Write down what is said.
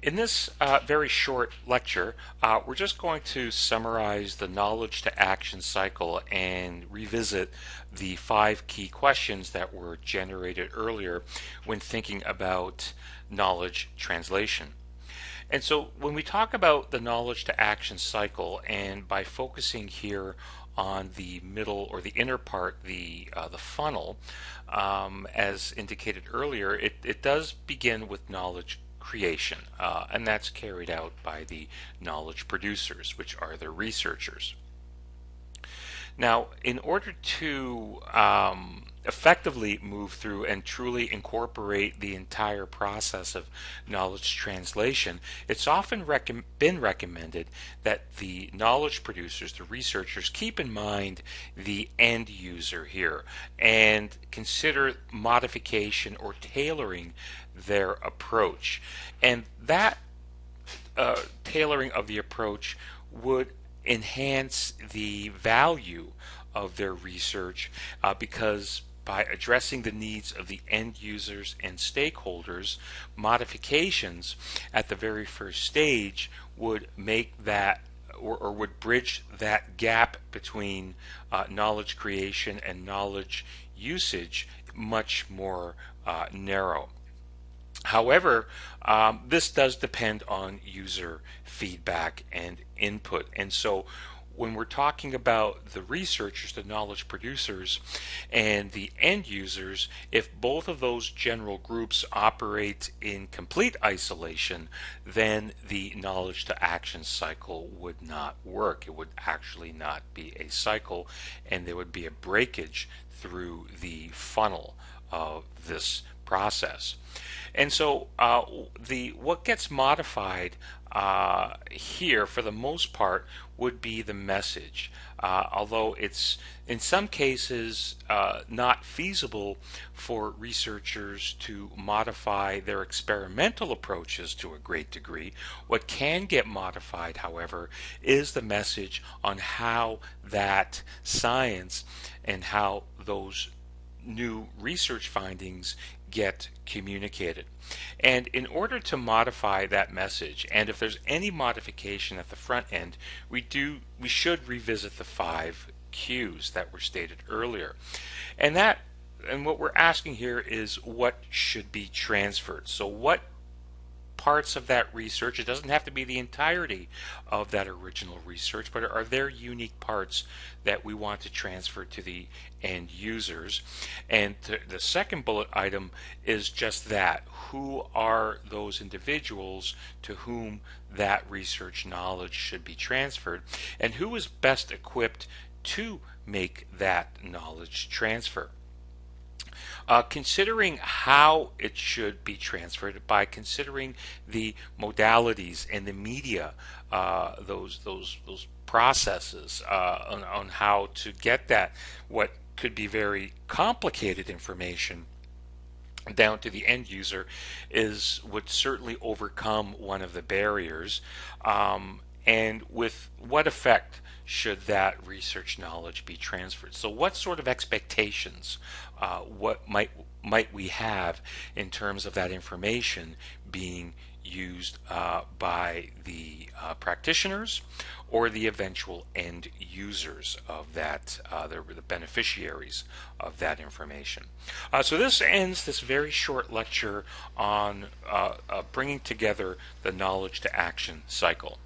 In this very short lecture, we're just going to summarize the knowledge to action cycle and revisit the 5 key questions that were generated earlier when thinking about knowledge translation. And so when we talk about the knowledge to action cycle, and by focusing here on the middle or the inner part, the funnel, as indicated earlier, it does begin with knowledge creation, and that's carried out by the knowledge producers, which are the researchers. Now, in order to effectively move through and truly incorporate the entire process of knowledge translation, it's often been recommended that the knowledge producers, the researchers, keep in mind the end user here and consider modification or tailoring their approach. And that tailoring of the approach would enhance the value of their research because by addressing the needs of the end users and stakeholders, modifications at the very first stage would make that or would bridge that gap between knowledge creation and knowledge usage much more narrow. However, this does depend on user feedback and input. And so when we're talking about the researchers, the knowledge producers, and the end users, if both of those general groups operate in complete isolation, then the knowledge to action cycle would not work. It would actually not be a cycle, and there would be a breakage through the funnel of this process. And so the what gets modified here for the most part would be the message, although it's in some cases not feasible for researchers to modify their experimental approaches to a great degree. What can get modified, however, is the message on how that science and how those new research findings get communicated. And in order to modify that message, and if there's any modification at the front end, we should revisit the 5 Qs that were stated earlier. And what we're asking here is what should be transferred. So what parts of that research, it doesn't have to be the entirety of that original research, but are there unique parts that we want to transfer to the end users? And the second bullet item is just that. Who are those individuals to whom that research knowledge should be transferred, and who is best equipped to make that knowledge transfer? Considering how it should be transferred by considering the modalities and the media, those processes on how to get that what could be very complicated information down to the end user would certainly overcome one of the barriers. And with what effect should that research knowledge be transferred? So what sort of expectations, what might we have in terms of that information being used by the practitioners or the eventual end users of that, the beneficiaries of that information. So this ends this very short lecture on bringing together the knowledge to action cycle.